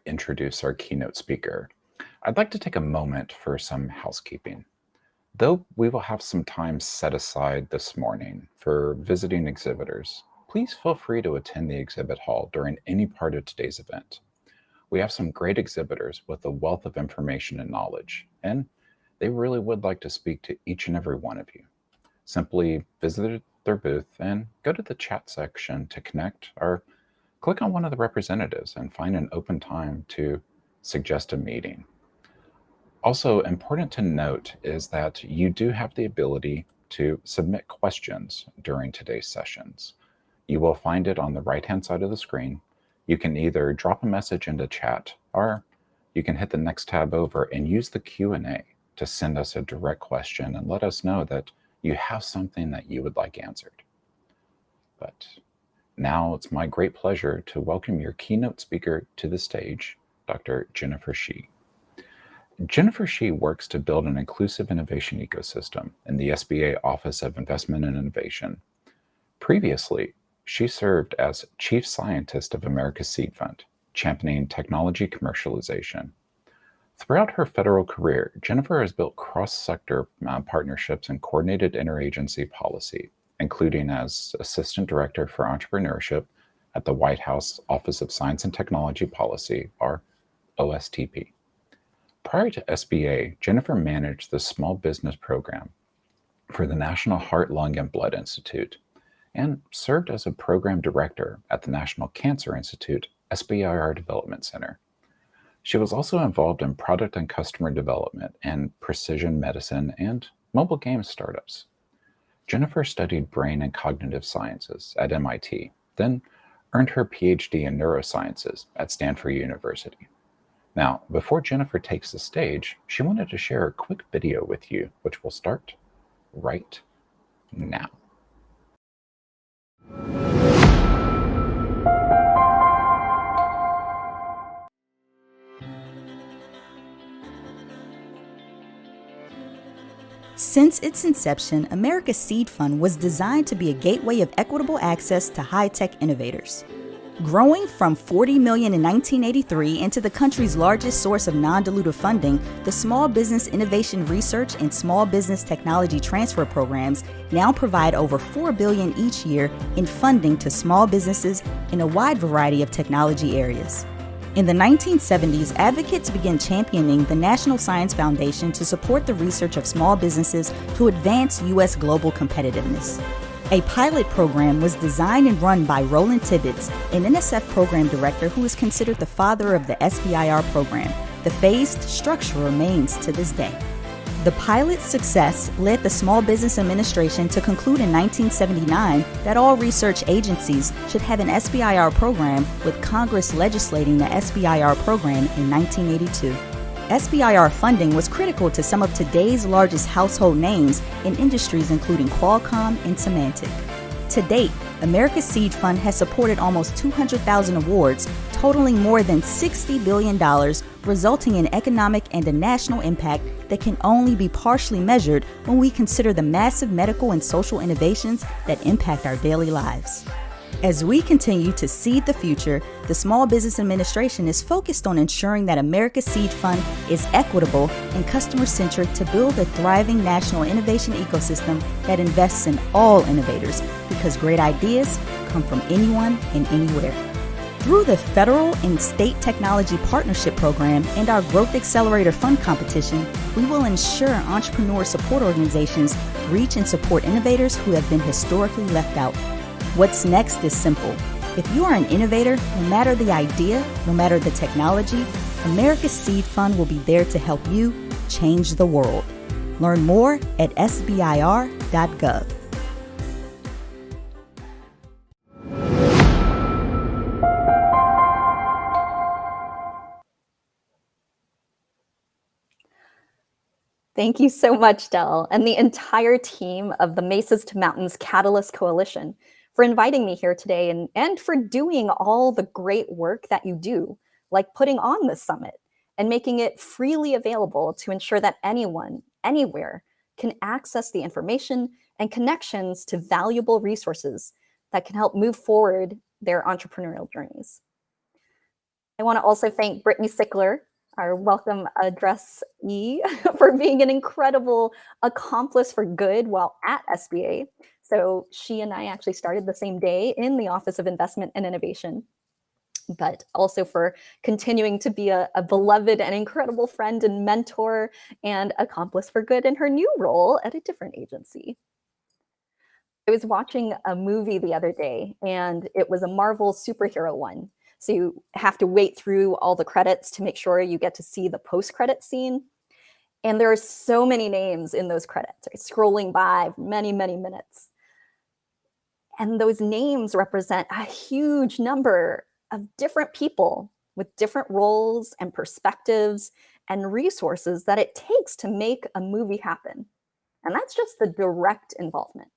introduce our keynote speaker, I'd like to take a moment for some housekeeping. Though we will have some time set aside this morning for visiting exhibitors, please feel free to attend the exhibit hall during any part of today's event. We have some great exhibitors with a wealth of information and knowledge, and they really would like to speak to each and every one of you. Simply visit their booth and go to the chat section to connect, or click on one of the representatives and find an open time to suggest a meeting. Also, important to note is that you do have the ability to submit questions during today's sessions. You will find it on the right-hand side of the screen. You can either drop a message into chat, or you can hit the next tab over and use the Q&A to send us a direct question and let us know that you have something that you would like answered. But now it's my great pleasure to welcome your keynote speaker to the stage, Dr. Jennifer Shieh. Jennifer Shieh works to build an inclusive innovation ecosystem in the SBA Office of Investment and Innovation. Previously, she served as Chief Scientist of America's Seed Fund, championing technology commercialization. Throughout her federal career, Jennifer has built cross-sector partnerships and coordinated interagency policy, including as Assistant Director for Entrepreneurship at the White House Office of Science and Technology Policy, or OSTP. Prior to SBA, Jennifer managed the Small Business Program for the National Heart, Lung, and Blood Institute, and served as a Program Director at the National Cancer Institute SBIR Development Center. She was also involved in product and customer development and precision medicine and mobile game startups. Jennifer studied brain and cognitive sciences at MIT, then earned her PhD in neurosciences at Stanford University. Now, before Jennifer takes the stage, she wanted to share a quick video with you, which will start right now. Since its inception, America's Seed Fund was designed to be a gateway of equitable access to high-tech innovators. Growing from $40 million in 1983 into the country's largest source of non-dilutive funding, the Small Business Innovation Research and Small Business Technology Transfer programs now provide over $4 billion each year in funding to small businesses in a wide variety of technology areas. In the 1970s, advocates began championing the National Science Foundation to support the research of small businesses to advance U.S. global competitiveness. A pilot program was designed and run by Roland Tibbetts, an NSF program director who is considered the father of the SBIR program. The phased structure remains to this day. The pilot's success led the Small Business Administration to conclude in 1979 that all research agencies should have an SBIR program, with Congress legislating the SBIR program in 1982. SBIR funding was critical to some of today's largest household names in industries including Qualcomm and Symantec. To date, America's Seed Fund has supported almost 200,000 awards, totaling more than $60 billion, resulting in economic and a national impact that can only be partially measured when we consider the massive medical and social innovations that impact our daily lives. As we continue to seed the future, the Small Business Administration is focused on ensuring that America's Seed Fund is equitable and customer-centric to build a thriving national innovation ecosystem that invests in all innovators, because great ideas come from anyone and anywhere. Through the federal and state technology partnership program and our Growth Accelerator Fund competition, we will ensure entrepreneur support organizations reach and support innovators who have been historically left out. What's next is simple. If you are an innovator, no matter the idea, no matter the technology, America's Seed Fund will be there to help you change the world. Learn more at sbir.gov. Thank you so much, Del, and the entire team of the Mesas to Mountains Catalyst Coalition for inviting me here today and for doing all the great work that you do, like putting on this summit and making it freely available to ensure that anyone, anywhere, can access the information and connections to valuable resources that can help move forward their entrepreneurial journeys. I want to also thank Brittany Sickler, our welcome addressee, for being an incredible accomplice for good while at SBA. So she and I actually started the same day in the Office of Investment and Innovation, but also for continuing to be a beloved and incredible friend and mentor and accomplice for good in her new role at a different agency. I was watching a movie the other day, and it was a Marvel superhero one. So you have to wait through all the credits to make sure you get to see the post-credit scene. And there are so many names in those credits, right? Scrolling by many, many minutes. And those names represent a huge number of different people with different roles and perspectives and resources that it takes to make a movie happen. And that's just the direct involvement.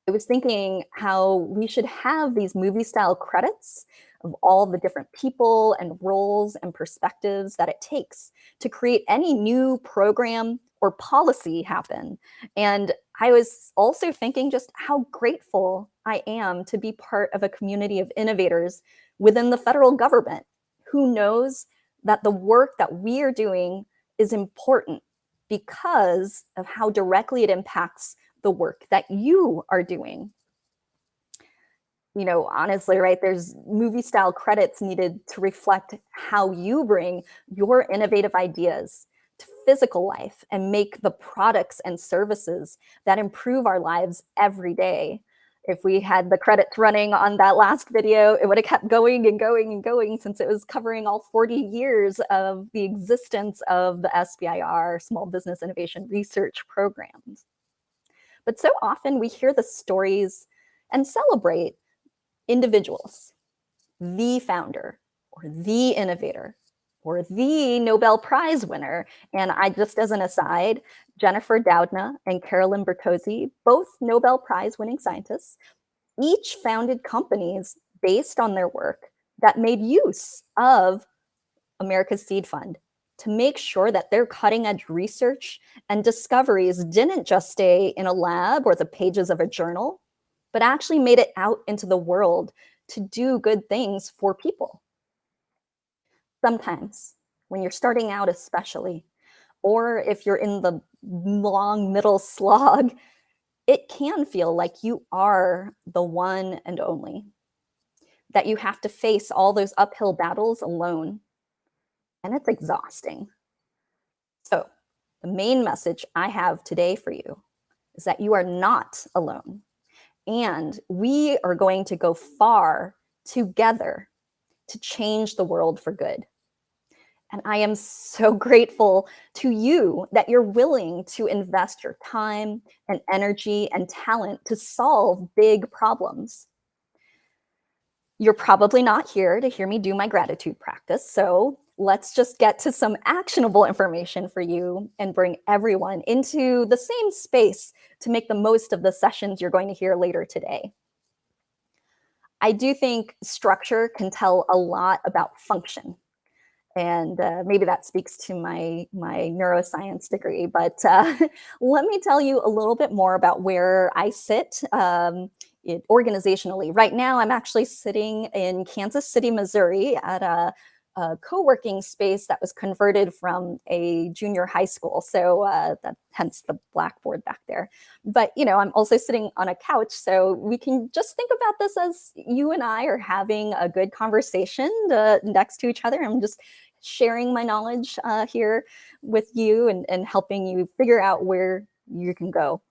I was thinking how we should have these movie style credits of all the different people and roles and perspectives that it takes to create any new program or policy happen. And I was also thinking just how grateful I am to be part of a community of innovators within the federal government who knows that the work that we are doing is important because of how directly it impacts the work that you are doing. You know, honestly, right, there's movie style credits needed to reflect how you bring your innovative ideas to physical life and make the products and services that improve our lives every day. If we had the credits running on that last video, it would have kept going and going and going since it was covering all 40 years of the existence of the SBIR, Small Business Innovation Research Programs. But so often we hear the stories and celebrate individuals, the founder or the innovator or the Nobel Prize winner. And I just as an aside, Jennifer Doudna and Carolyn Bertozzi, both Nobel Prize winning scientists, each founded companies based on their work that made use of America's Seed Fund to make sure that their cutting edge research and discoveries didn't just stay in a lab or the pages of a journal, but actually made it out into the world to do good things for people. Sometimes, when you're starting out especially, or if you're in the long middle slog, it can feel like you are the one and only, that you have to face all those uphill battles alone. And it's exhausting. So, the main message I have today for you is that you are not alone. And we are going to go far together to change the world for good. And I am so grateful to you that you're willing to invest your time and energy and talent to solve big problems. You're probably not here to hear me do my gratitude practice, so let's just get to some actionable information for you and bring everyone into the same space to make the most of the sessions you're going to hear later today. I do think structure can tell a lot about function. And maybe that speaks to my neuroscience degree, but let me tell you a little bit more about where I sit organizationally. Right now, I'm actually sitting in Kansas City, Missouri at a co-working space that was converted from a junior high school. So hence the blackboard back there. But, you know, I'm also sitting on a couch. So we can just think about this as you and I are having a good conversation next to each other. I'm just sharing my knowledge here with you and helping you figure out where you can go.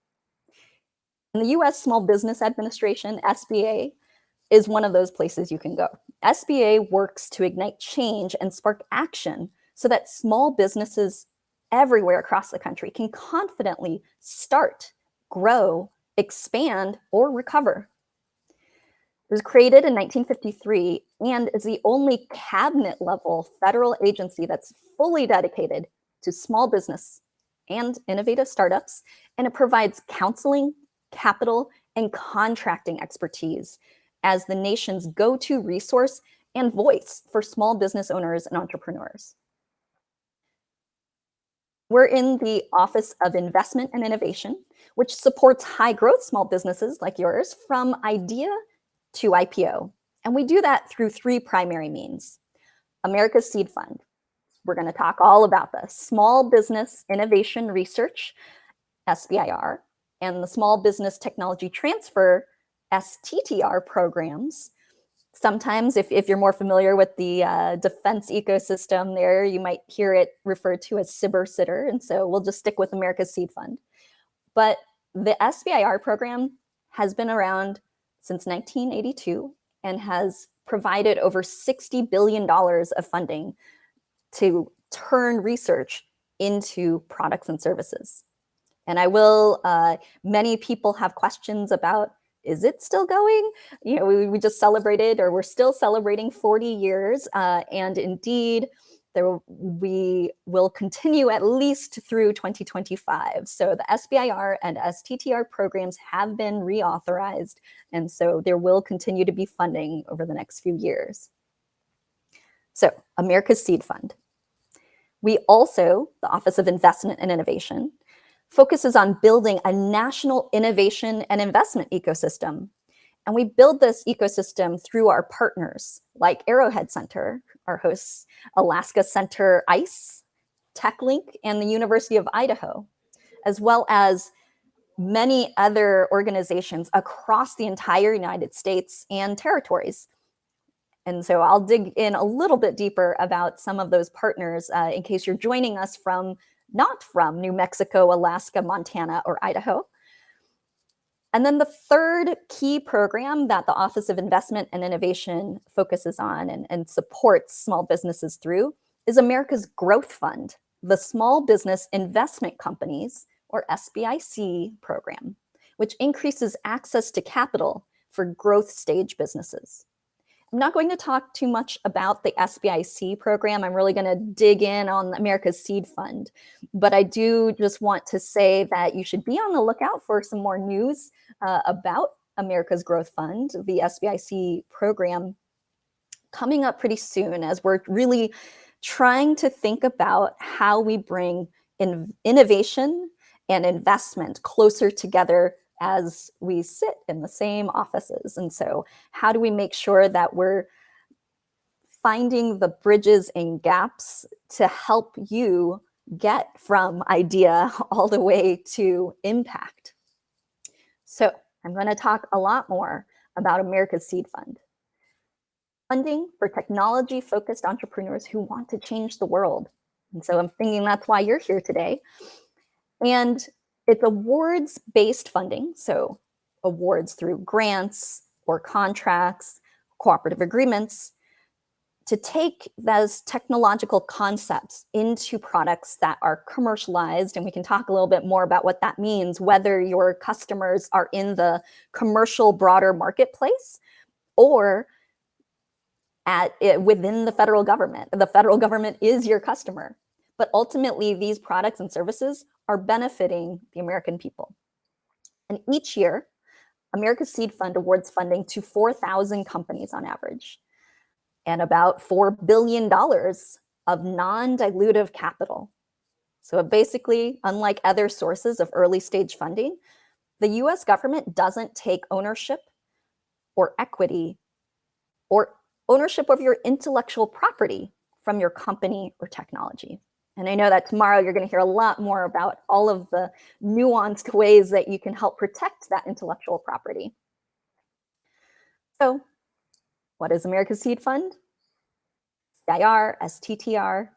In the US Small Business Administration, SBA, is one of those places you can go. SBA works to ignite change and spark action so that small businesses everywhere across the country can confidently start, grow, expand, or recover. It was created in 1953 and is the only cabinet-level federal agency that's fully dedicated to small business and innovative startups, and it provides counseling, capital, and contracting expertise as the nation's go-to resource and voice for small business owners and entrepreneurs. We're in the Office of Investment and Innovation, which supports high-growth small businesses like yours from idea to IPO. And we do that through three primary means. America's Seed Fund. We're going to talk all about the Small Business Innovation Research, SBIR, and the Small Business Technology Transfer, STTR programs. Sometimes, if you're more familiar with the defense ecosystem there, you might hear it referred to as Sbir, and so we'll just stick with America's Seed Fund. But the SBIR program has been around since 1982 and has provided over $60 billion of funding to turn research into products and services. And I will, many people have questions about, is it still going? You know, we just celebrated, or we're still celebrating 40 years. And indeed, we will continue at least through 2025. So the SBIR and STTR programs have been reauthorized. And so there will continue to be funding over the next few years. So America's Seed Fund. We also, the Office of Investment and Innovation, focuses on building a national innovation and investment ecosystem. And we build this ecosystem through our partners like Arrowhead Center, our hosts, Alaska Center ICE, TechLink, and the University of Idaho, as well as many other organizations across the entire United States and territories. And so I'll dig in a little bit deeper about some of those partners in case you're joining us not from New Mexico, Alaska, Montana, or Idaho. And then the third key program that the Office of Investment and Innovation focuses on and supports small businesses through is America's Growth Fund, the Small Business Investment Companies, or SBIC program, which increases access to capital for growth stage businesses. I'm not going to talk too much about the SBIC program. I'm really going to dig in on America's Seed Fund. But I do just want to say that you should be on the lookout for some more news about America's Growth Fund, the SBIC program, coming up pretty soon, as we're really trying to think about how we bring innovation and investment closer together as we sit in the same offices. And so how do we make sure that we're finding the bridges and gaps to help you get from idea all the way to impact? So I'm going to talk a lot more about America's Seed Fund. Funding for technology-focused entrepreneurs who want to change the world. And so I'm thinking that's why you're here today. And it's awards-based funding, so awards through grants or contracts, cooperative agreements, to take those technological concepts into products that are commercialized. And we can talk a little bit more about what that means, whether your customers are in the commercial broader marketplace or within the federal government. The federal government is your customer. But ultimately, these products and services are benefiting the American people. And each year, America's Seed Fund awards funding to 4,000 companies on average, and about $4 billion of non-dilutive capital. So basically, unlike other sources of early stage funding, the US government doesn't take ownership or equity or ownership of your intellectual property from your company or technology. And I know that tomorrow you're going to hear a lot more about all of the nuanced ways that you can help protect that intellectual property. So what is America's Seed Fund? SBIR, STTR.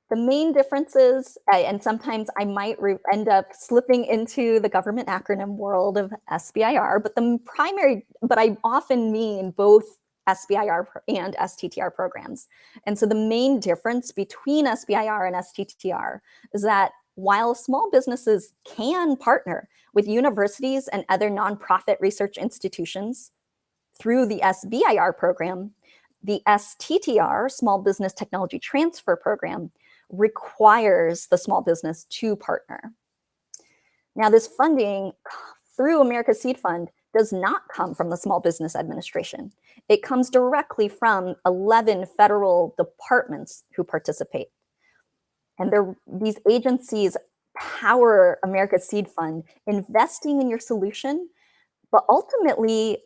The main differences, and sometimes I might end up slipping into the government acronym world of SBIR, but I often mean both SBIR and STTR programs. And so the main difference between SBIR and STTR is that while small businesses can partner with universities and other nonprofit research institutions through the SBIR program, the STTR, Small Business Technology Transfer program, requires the small business to partner. Now, this funding through America's Seed Fund does not come from the Small Business Administration. It comes directly from 11 federal departments who participate. And these agencies power America's Seed Fund, investing in your solution. But ultimately,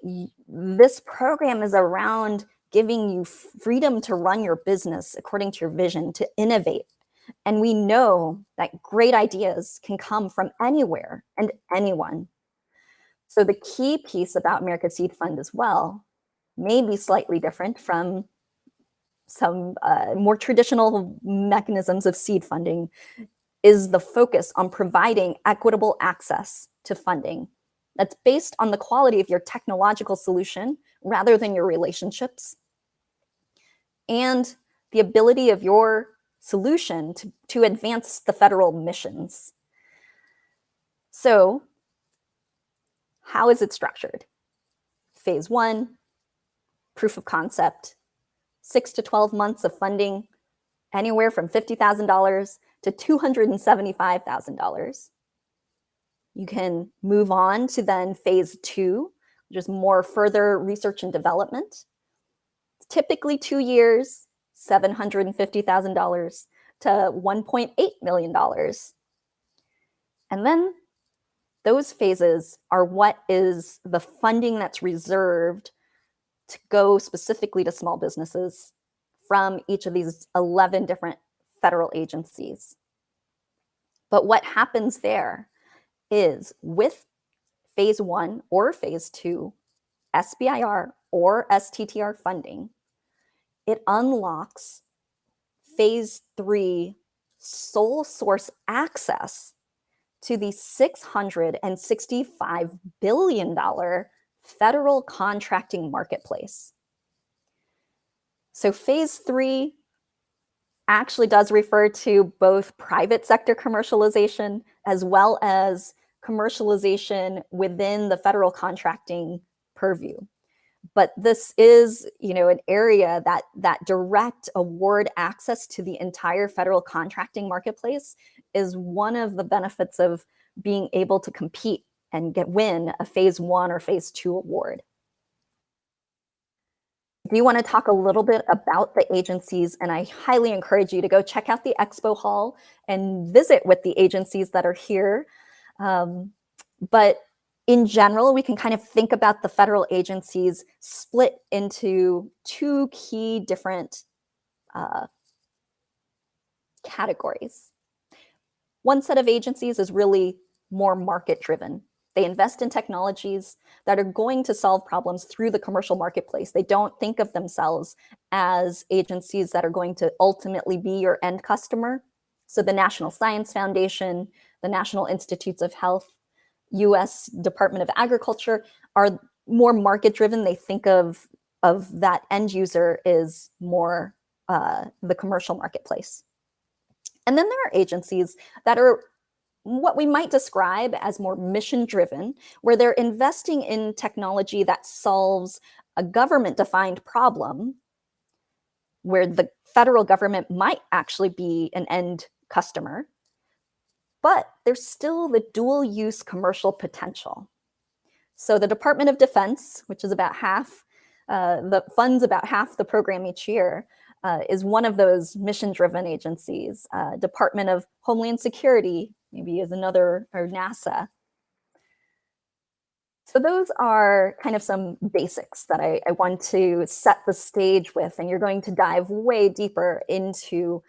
this program is around giving you freedom to run your business according to your vision, to innovate. And we know that great ideas can come from anywhere and anyone. So the key piece about America's Seed Fund as well may be slightly different from some more traditional mechanisms of seed funding, is the focus on providing equitable access to funding that's based on the quality of your technological solution rather than your relationships, and the ability of your solution to advance the federal missions. So how is it structured? Phase 1, proof of concept, 6 to 12 months of funding, anywhere from $50,000 to $275,000. You can move on to then phase 2, which is more further research and development. It's typically 2 years, $750,000 to $1.8 million. And then those phases are what is the funding that's reserved to go specifically to small businesses from each of these 11 different federal agencies. But what happens there is, with phase 1 or phase 2, SBIR or Sttr funding, it unlocks phase 3 sole source access to the $665 billion federal contracting marketplace. So phase 3 actually does refer to both private sector commercialization as well as commercialization within the federal contracting purview. But this is, an area that direct award access to the entire federal contracting marketplace is one of the benefits of being able to compete and win a phase 1 or phase 2 award. Do you want to talk a little bit about the agencies? And I highly encourage you to go check out the expo hall and visit with the agencies that are here. But in general, we can kind of think about the federal agencies split into 2 key different categories. One set of agencies is really more market-driven. They invest in technologies that are going to solve problems through the commercial marketplace. They don't think of themselves as agencies that are going to ultimately be your end customer. So the National Science Foundation, the National Institutes of Health, U.S. Department of Agriculture are more market-driven. They think of that end user is more the commercial marketplace. And then there are agencies that are what we might describe as more mission-driven, where they're investing in technology that solves a government-defined problem, where the federal government might actually be an end customer, but there's still the dual-use commercial potential. So the Department of Defense, which is about half, funds about half the program each year, is one of those mission-driven agencies. Department of Homeland Security maybe is another, or NASA. So those are kind of some basics that I want to set the stage with, and you're going to dive way deeper into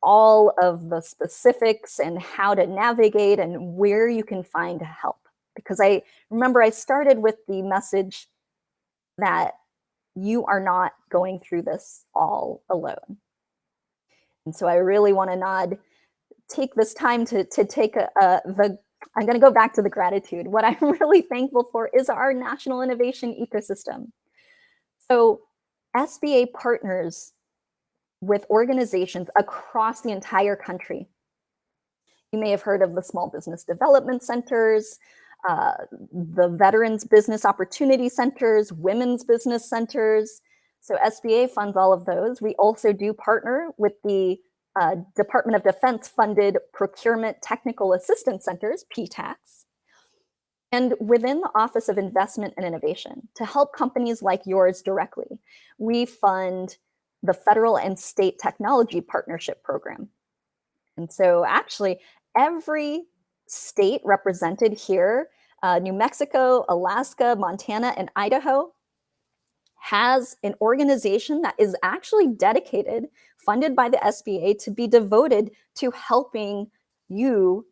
all of the specifics and how to navigate and where you can find help. Because I remember I started with the message that you are not going through this all alone. And so I really want to take this time to take I'm going to go back to the gratitude. What I'm really thankful for is our national innovation ecosystem. So SBA partners with organizations across the entire country. You may have heard of the Small Business Development Centers, the Veterans Business Opportunity Centers, Women's Business Centers. So SBA funds all of those. We also do partner with the Department of Defense funded Procurement Technical Assistance Centers, PTACs, and within the Office of Investment and Innovation to help companies like yours directly. We fund the Federal and State Technology Partnership Program. And so actually every state represented here, New Mexico, Alaska, Montana, and Idaho, has an organization that is actually dedicated, funded by the SBA, to be devoted to helping you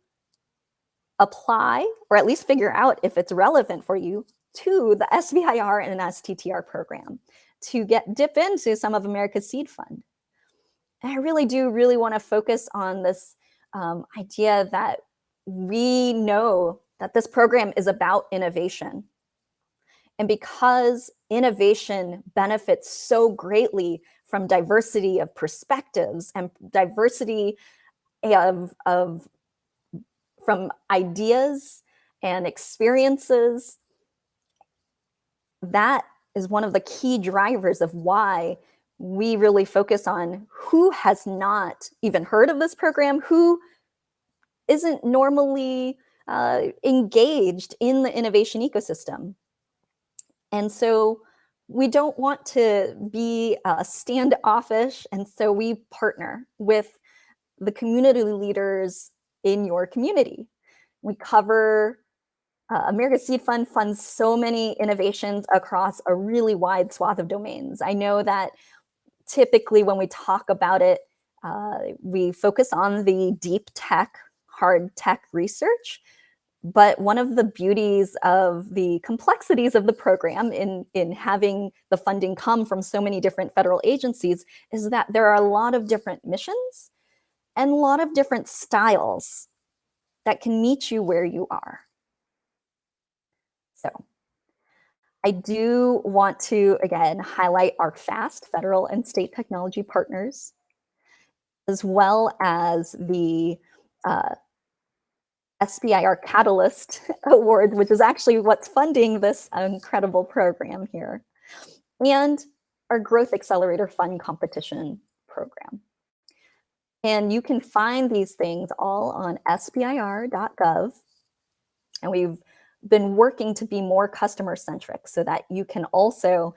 apply, or at least figure out if it's relevant for you, to the SBIR and STTR program to dip into some of America's seed fund. And I really do want to focus on this idea that we know that this program is about innovation. And because innovation benefits so greatly from diversity of perspectives and diversity from ideas and experiences, that is one of the key drivers of why we really focus on who has not even heard of this program, who isn't normally engaged in the innovation ecosystem. And so we don't want to be standoffish, and so we partner with the community leaders in your community. We cover America's Seed Fund funds so many innovations across a really wide swath of domains. I know that typically when we talk about it, we focus on the deep tech, hard tech research. But one of the beauties of the complexities of the program in having the funding come from so many different federal agencies is that there are a lot of different missions and a lot of different styles that can meet you where you are. So I do want to, again, highlight our FAST, federal and state technology partners, as well as the SBIR Catalyst Award, which is actually what's funding this incredible program here, and our Growth Accelerator Fund Competition program. And you can find these things all on sbir.gov. And we've been working to be more customer-centric so that you can also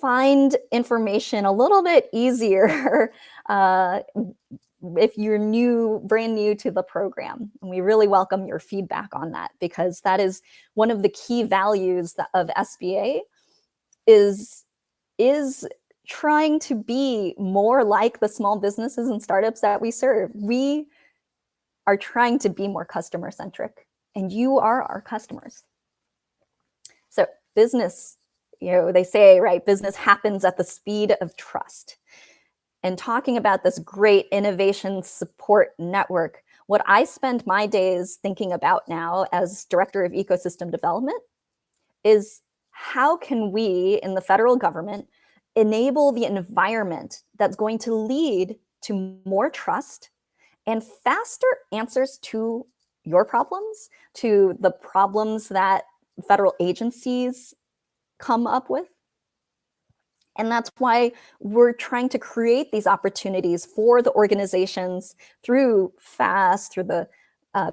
find information a little bit easier if you're brand new to the program. And we really welcome your feedback on that, because that is one of the key values of SBA is trying to be more like the small businesses and startups that we serve. We are trying to be more customer-centric, and you are our customers. So business, they say, right, business happens at the speed of trust. And talking about this great innovation support network, what I spend my days thinking about now as Director of Ecosystem Development is how can we in the federal government enable the environment that's going to lead to more trust and faster answers to your problems, to the problems that federal agencies come up with. And that's why we're trying to create these opportunities for the organizations through FAST, through the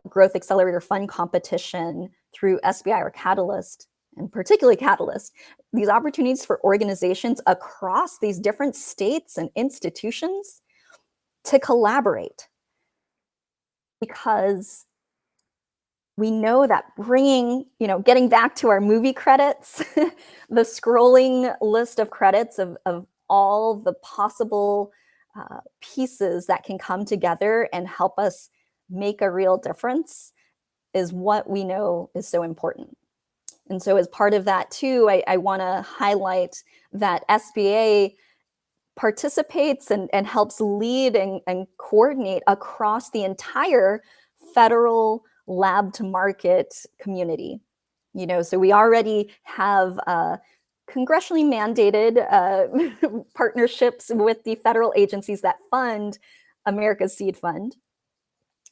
Growth Accelerator Fund Competition, through SBI or Catalyst, and particularly Catalyst, these opportunities for organizations across these different states and institutions to collaborate. Because we know that getting back to our movie credits, the scrolling list of credits of all the possible pieces that can come together and help us make a real difference is what we know is so important. And so as part of that too, I want to highlight that SBA participates and helps lead and coordinate across the entire federal lab to market community. So we already have congressionally mandated partnerships with the federal agencies that fund America's Seed Fund.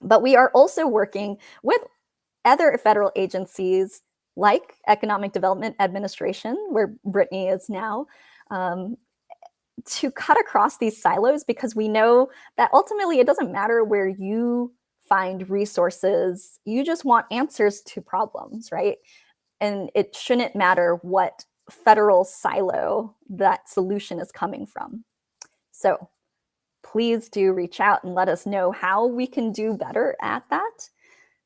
But we are also working with other federal agencies like Economic Development Administration, where Brittany is now, to cut across these silos, because we know that ultimately it doesn't matter where you find resources, you just want answers to problems, right? And it shouldn't matter what federal silo that solution is coming from. So please do reach out and let us know how we can do better at that,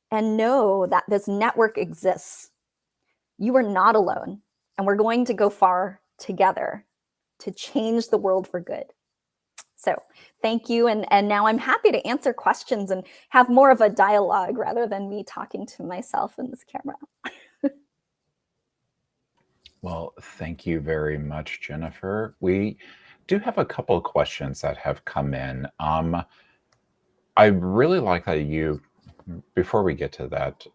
and know that this network exists. You are not alone, and we're going to go far together to change the world for good. So thank you. And now I'm happy to answer questions and have more of a dialogue rather than me talking to myself in this camera. Well, thank you very much, Jennifer. We do have a couple of questions that have come in. I really like that you, before we get to that,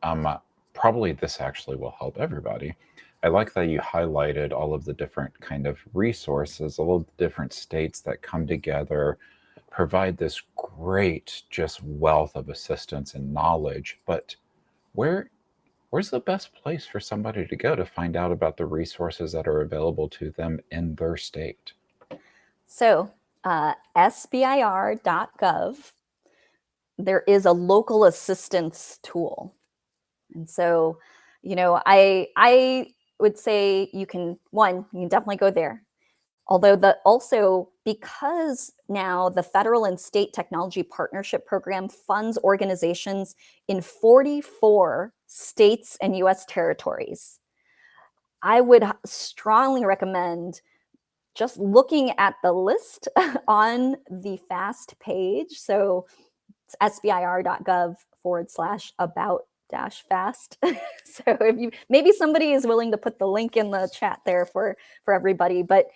probably this actually will help everybody. I like that you highlighted all of the different kind of resources, all of the different states that come together, provide this great just wealth of assistance and knowledge. But where's the best place for somebody to go to find out about the resources that are available to them in their state? So sbir.gov, there is a local assistance tool. And so, I would say you can definitely go there. Although also because now the federal and state technology partnership program funds organizations in 44 states and US territories, I would strongly recommend just looking at the list on the FAST page. So it's sbir.gov/about-fast. So maybe somebody is willing to put the link in the chat there for everybody, but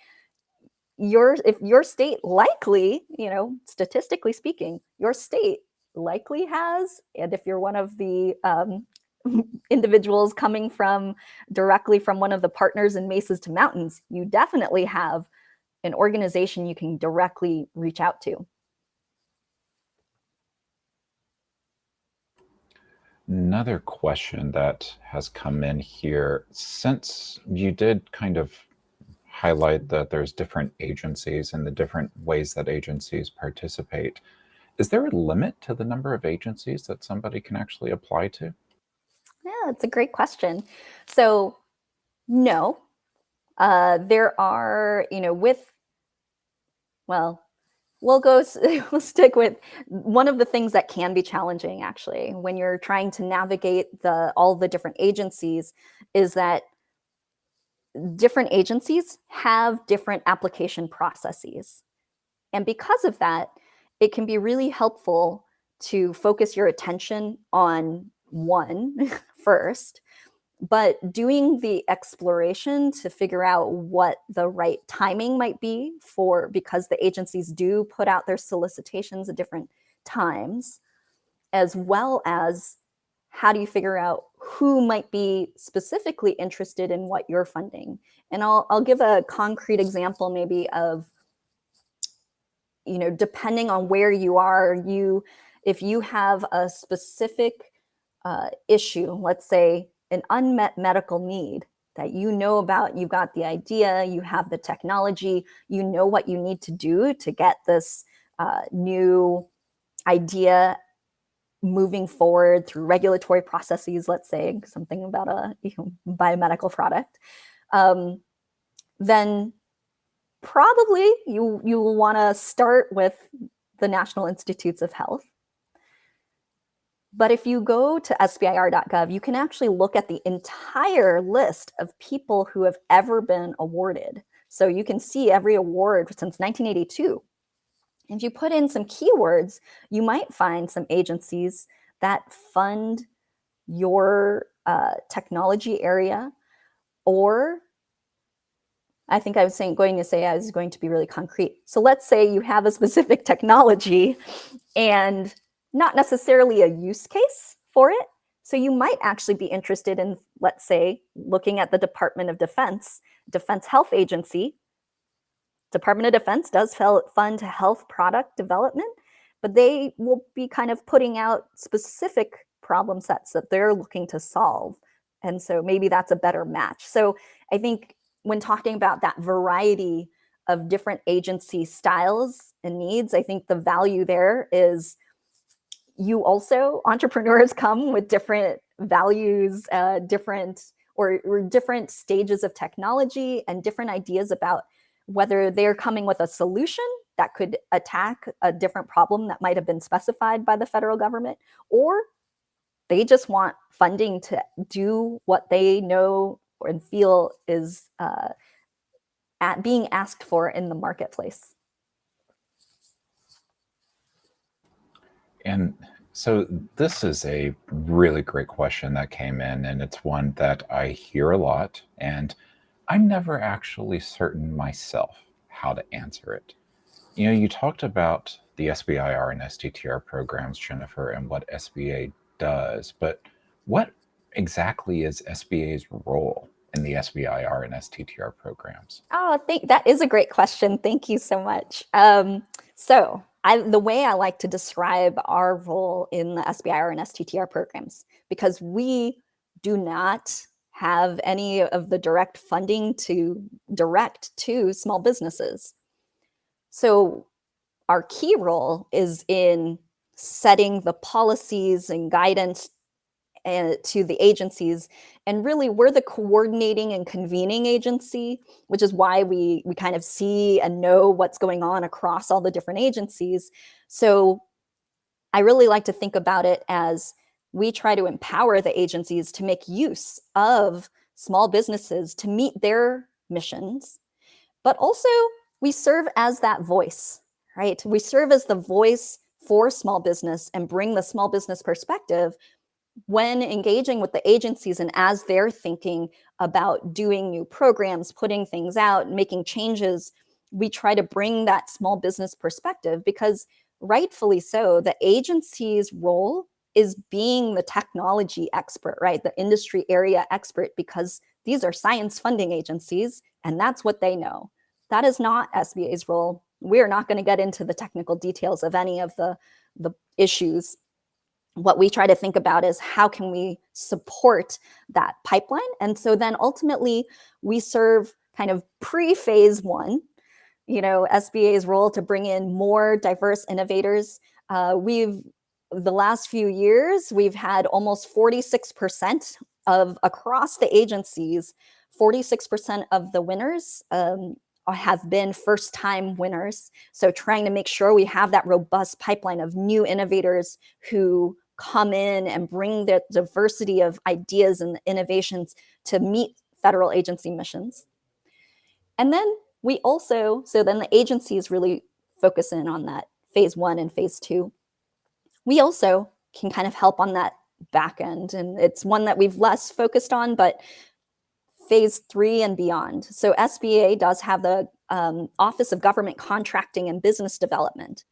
if your state likely, statistically speaking, your state likely has, and if you're one of the individuals coming directly from one of the partners in Mesas to Mountains, you definitely have an organization you can directly reach out to. Another question that has come in here, since you did kind of highlight that there's different agencies and the different ways that agencies participate, is there a limit to the number of agencies that somebody can actually apply to? Yeah, it's a great question. So no, there are, we'll stick with one of the things that can be challenging actually when you're trying to navigate all the different agencies is that different agencies have different application processes. And because of that, it can be really helpful to focus your attention on one first, but doing the exploration to figure out what the right timing might be because the agencies do put out their solicitations at different times, as well as how do you figure out who might be specifically interested in what you're funding. And I'll give a concrete example maybe of, depending on where you are, if you have a specific issue, let's say an unmet medical need that you know about, you've got the idea, you have the technology, you know what you need to do to get this new idea moving forward through regulatory processes, let's say something about a biomedical product, then probably you will want to start with the National Institutes of Health. But if you go to sbir.gov, you can actually look at the entire list of people who have ever been awarded. So you can see every award since 1982. If you put in some keywords, you might find some agencies that fund your technology area, or I think I was going to be really concrete. So let's say you have a specific technology and not necessarily a use case for it. So you might actually be interested in, let's say, looking at the Department of Defense Health Agency. Department of Defense does fund health product development, but they will be kind of putting out specific problem sets that they're looking to solve. And so maybe that's a better match. So I think when talking about that variety of different agency styles and needs, I think the value there is entrepreneurs come with different values, different stages of technology and different ideas about whether they're coming with a solution that could attack a different problem that might have been specified by the federal government, or they just want funding to do what they know and feel is being asked for in the marketplace? And so this is a really great question that came in, and it's one that I hear a lot, and I'm never actually certain myself how to answer it. You talked about the SBIR and STTR programs, Jennifer, and what SBA does, but what exactly is SBA's role in the SBIR and STTR programs? Oh, that is a great question. Thank you so much. The way I like to describe our role in the SBIR and STTR programs, because we do not have any of the direct funding to direct to small businesses. So our key role is in setting the policies and guidance to the agencies, and really we're the coordinating and convening agency, which is why we kind of see and know what's going on across all the different agencies. So I really like to think about it as we try to empower the agencies to make use of small businesses to meet their missions, but also we serve as that voice, right? We serve as the voice for small business and bring the small business perspective when engaging with the agencies and as they're thinking about doing new programs, putting things out, making changes. We try to bring that small business perspective because rightfully so, the agency's role is being the technology expert, right? The industry area expert, because these are science funding agencies and that's what they know. That is not SBA's role. We're not going to get into the technical details of any of the issues. What we try to think about is how can we support that pipeline? And so then ultimately we serve kind of pre-phase one, SBA's role to bring in more diverse innovators. The last few years, we've had almost 46% of across the agencies, 46% of the winners have been first-time winners. So trying to make sure we have that robust pipeline of new innovators who come in and bring the diversity of ideas and innovations to meet federal agency missions. And then then the agencies really focus in on that phase one and phase two. We also can kind of help on that back end, and it's one that we've less focused on, but phase three and beyond. So SBA does have the Office of Government Contracting and Business Development.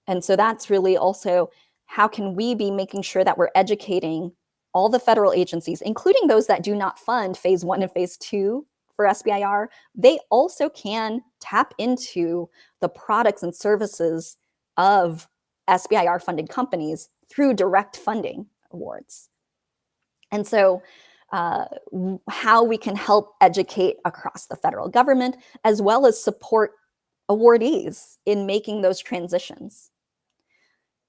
And so that's really also how can we be making sure that we're educating all the federal agencies, including those that do not fund phase one and phase two for SBIR. They also can tap into the products and services of SBIR funded companies through direct funding awards. And so how we can help educate across the federal government, as well as support awardees in making those transitions.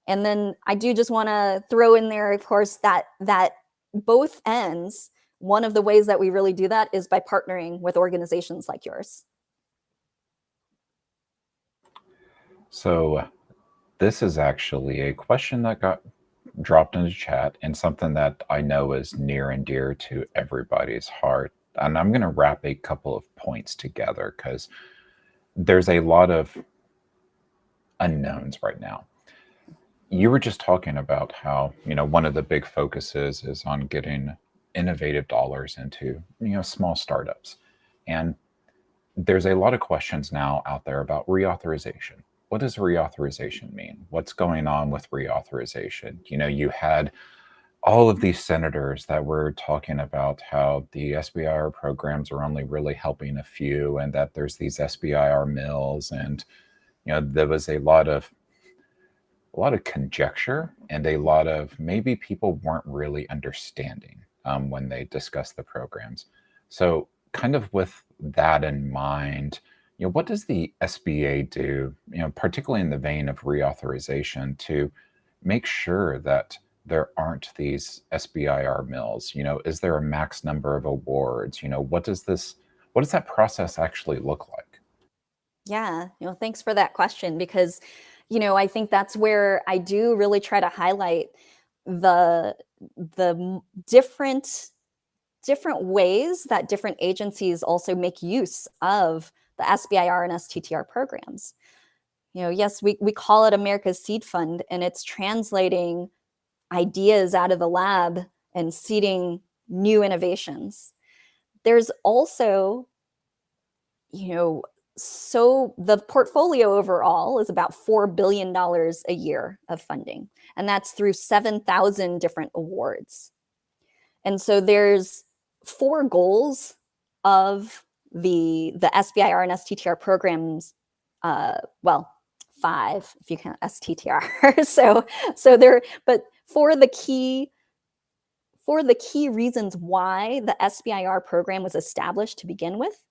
And then I do just want to throw in there, of course, that both ends, one of the ways that we really do that is by partnering with organizations like yours. So this is actually a question that got dropped into chat and something that I know is near and dear to everybody's heart. And I'm going to wrap a couple of points together because there's a lot of unknowns right now. You were just talking about how, one of the big focuses is on getting innovative dollars into, small startups. And there's a lot of questions now out there about reauthorization. What does reauthorization mean? What's going on with reauthorization? You had all of these senators that were talking about how the SBIR programs are only really helping a few and that there's these SBIR mills. And, there was a lot of conjecture and a lot of maybe people weren't really understanding when they discussed the programs. So kind of with that in mind, what does the SBA do, particularly in the vein of reauthorization, to make sure that there aren't these SBIR mills? Is there a max number of awards? What does that process actually look like? Yeah, thanks for that question, because I think that's where I do really try to highlight the different different ways that different agencies also make use of the SBIR and STTR programs. Yes, we call it America's Seed Fund, and it's translating ideas out of the lab and seeding new innovations. There's also, so the portfolio overall is about $4 billion a year of funding, and that's through 7,000 different awards. And so there's 4 goals of the SBIR and STTR programs. Well, 5 if you count STTR. so there, but for the key reasons why the SBIR program was established to begin with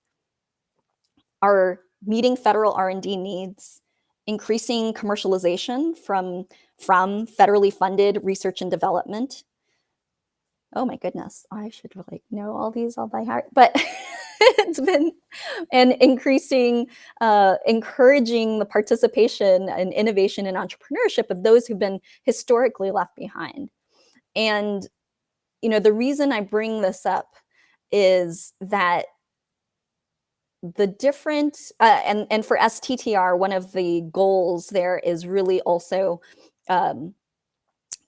are meeting federal R&D needs, increasing commercialization from federally funded research and development. Oh my goodness, I should know all these all by heart, but it's been, and encouraging the participation and innovation and entrepreneurship of those who've been historically left behind. And the reason I bring this up is that the different, and for STTR, one of the goals there is really also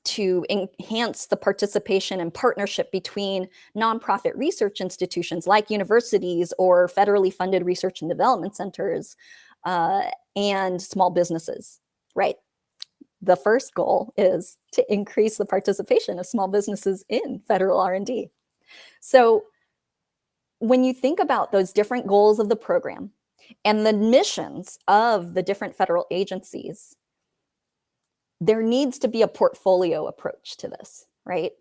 to enhance the participation and partnership between nonprofit research institutions like universities or federally funded research and development centers and small businesses, right? The first goal is to increase the participation of small businesses in federal R&D. So when you think about those different goals of the program and the missions of the different federal agencies, there needs to be a portfolio approach to this, right?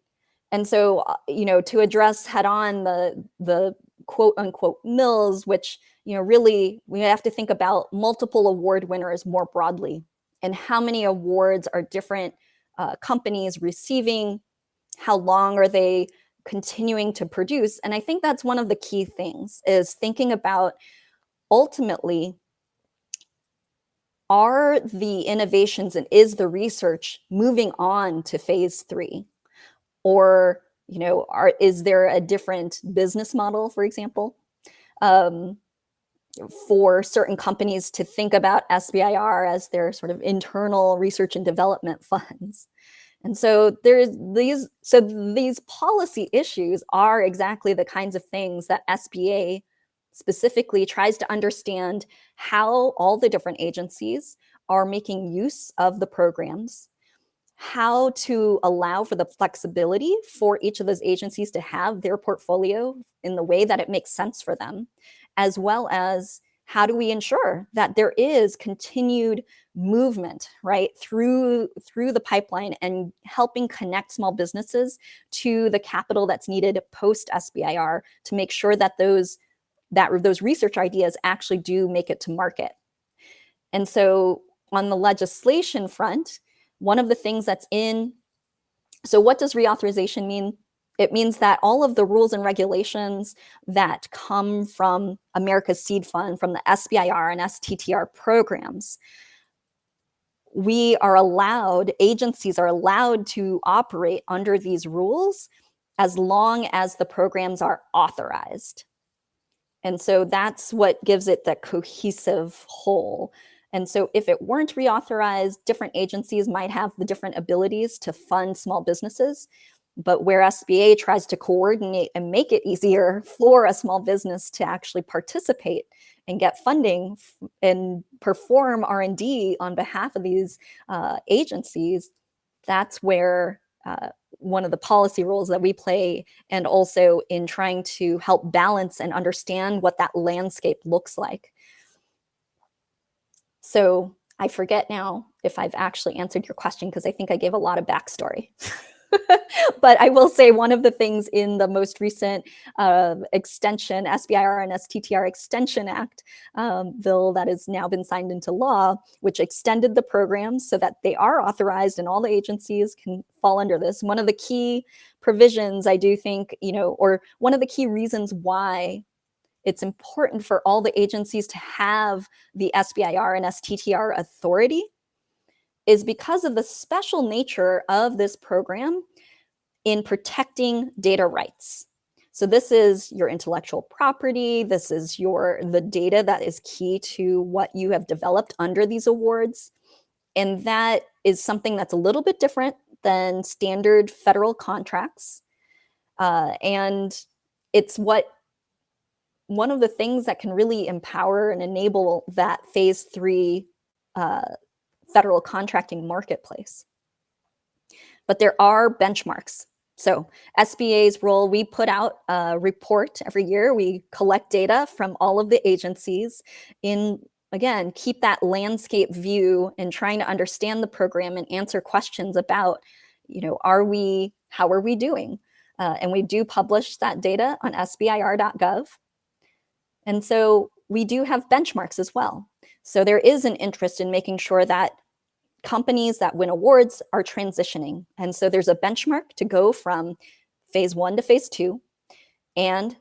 And so, to address head on the quote unquote mills, which, really we have to think about multiple award winners more broadly and how many awards are different companies receiving, how long are they continuing to produce. And I think that's one of the key things is thinking about ultimately, are the innovations and is the research moving on to phase 3? Or, is there a different business model, for example, for certain companies to think about SBIR as their sort of internal research and development funds? And so these policy issues are exactly the kinds of things that SBA specifically tries to understand how all the different agencies are making use of the programs, how to allow for the flexibility for each of those agencies to have their portfolio in the way that it makes sense for them, as well as how do we ensure that there is continued movement, right, through the pipeline and helping connect small businesses to the capital that's needed post SBIR to make sure that those research ideas actually do make it to market. And so on the legislation front, one of the things that's so what does reauthorization mean? It means that all of the rules and regulations that come from America's Seed Fund, from the SBIR and STTR programs, agencies are allowed to operate under these rules as long as the programs are authorized. And so that's what gives it the cohesive whole. And so if it weren't reauthorized, different agencies might have the different abilities to fund small businesses. But where SBA tries to coordinate and make it easier for a small business to actually participate and get funding and perform R&D on behalf of these agencies, that's where one of the policy roles that we play, and also in trying to help balance and understand what that landscape looks like. So I forget now if I've actually answered your question, because I think I gave a lot of backstory. But I will say one of the things in the most recent extension, SBIR and STTR Extension Act bill that has now been signed into law, which extended the programs so that they are authorized and all the agencies can fall under this. One of the key provisions, I do think, or one of the key reasons why it's important for all the agencies to have the SBIR and STTR authority is because of the special nature of this program in protecting data rights. So this is your intellectual property. This is the data that is key to what you have developed under these awards. And that is something that's a little bit different than standard federal contracts. And it's one of the things that can really empower and enable that phase 3 federal contracting marketplace. But there are benchmarks. So SBA's role, we put out a report every year. We collect data from all of the agencies again, keep that landscape view and trying to understand the program and answer questions about, how are we doing? And we do publish that data on sbir.gov. And so we do have benchmarks as well. So there is an interest in making sure that companies that win awards are transitioning. And so there's a benchmark to go from phase 1 to phase 2 and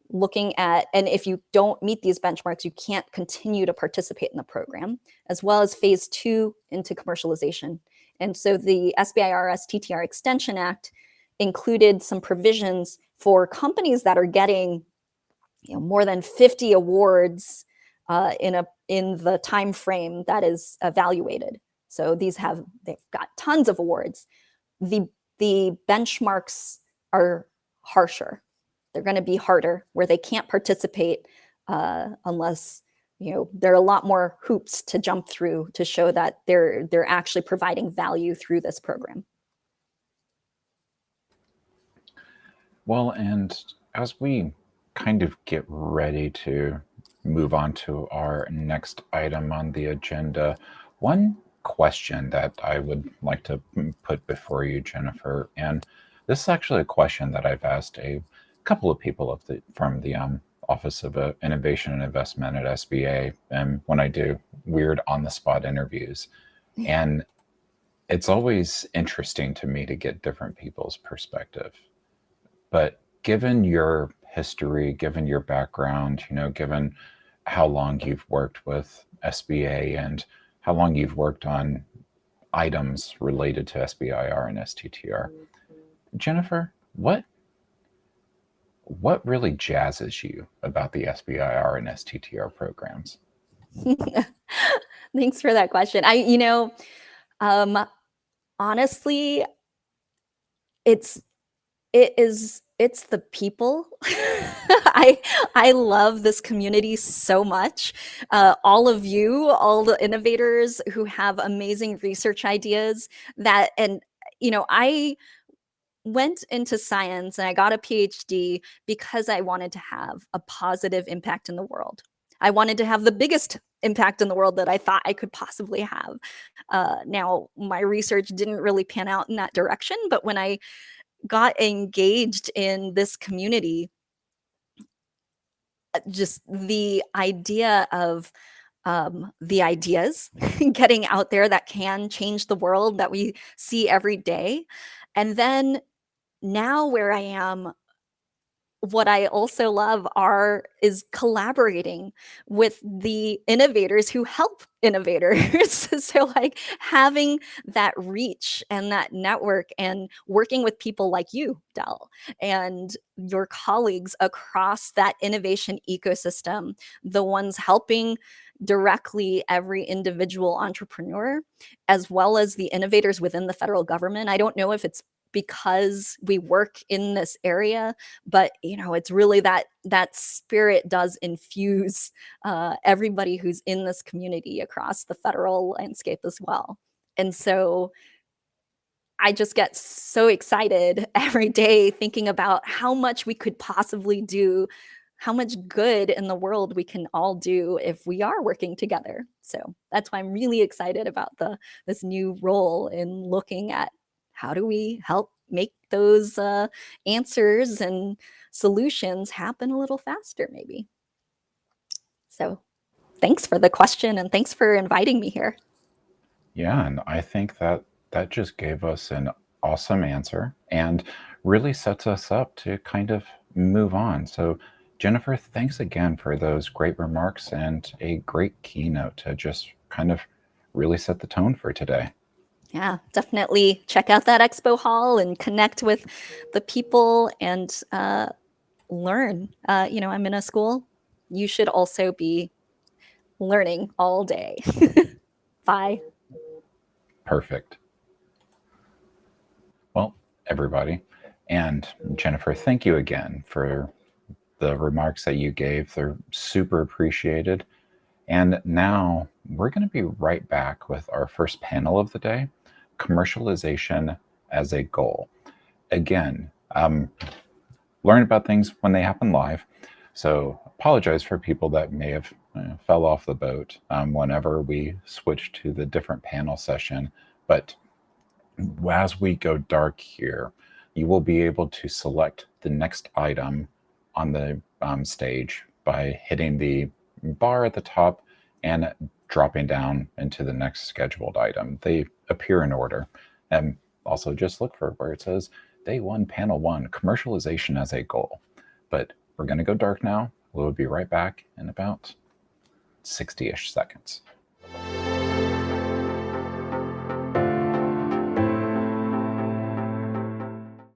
looking at, and if you don't meet these benchmarks, you can't continue to participate in the program, as well as phase 2 into commercialization. And so the SBIR Sttr Extension Act included some provisions for companies that are getting more than 50 awards in the time frame that is evaluated. So they've got tons of awards. The benchmarks are harsher. They're going to be harder, where they can't participate unless there are a lot more hoops to jump through to show that they're actually providing value through this program. Well, and as we kind of get ready to move on to our next item on the agenda, one question that I would like to put before you, Jennifer, and this is actually a question that I've asked a couple of people from the Office of Innovation and Investment at SBA, and when I do weird on-the-spot interviews, and it's always interesting to me to get different people's perspective. But given your history, given your background, given how long you've worked with SBA and how long you've worked on items related to SBIR and Sttr, Jennifer, what really jazzes you about the SBIR and Sttr programs? Thanks for that question. Honestly, it's the people. I love this community so much. All of you, all the innovators who have amazing research ideas I went into science and I got a PhD because I wanted to have a positive impact in the world. I wanted to have the biggest impact in the world that I thought I could possibly have. Now, my research didn't really pan out in that direction, but when I got engaged in this community, just the idea of the ideas getting out there that can change the world that we see every day. And then now where I am, what I also love is collaborating with the innovators who help innovators. So having that reach and that network and working with people like you, Del, and your colleagues across that innovation ecosystem, the ones helping directly every individual entrepreneur, as well as the innovators within the federal government. I don't know if it's because we work in this area, but it's really that spirit does infuse everybody who's in this community across the federal landscape as well. And so I just get so excited every day thinking about how much we could possibly do, how much good in the world we can all do if we are working together. So that's why I'm really excited about this new role in looking at how do we help make those answers and solutions happen a little faster, maybe. So thanks for the question and thanks for inviting me here. Yeah, and I think that just gave us an awesome answer and really sets us up to kind of move on. So Jennifer, thanks again for those great remarks and a great keynote to just kind of really set the tone for today. Yeah, definitely check out that expo hall and connect with the people and learn. I'm in a school. You should also be learning all day. Bye. Perfect. Well, everybody, and Jennifer, thank you again for the remarks that you gave. They're super appreciated. And now we're going to be right back with our first panel of the day, commercialization as a goal. Again, learn about things when they happen live. So apologize for people that may have fell off the boat whenever we switched to the different panel session. But as we go dark here, you will be able to select the next item on the stage by hitting the bar at the top and dropping down into the next scheduled item. They appear in order. And also just look for where it says Day 1, Panel 1, Commercialization as a Goal. But we're going to go dark now. We'll be right back in about 60-ish seconds.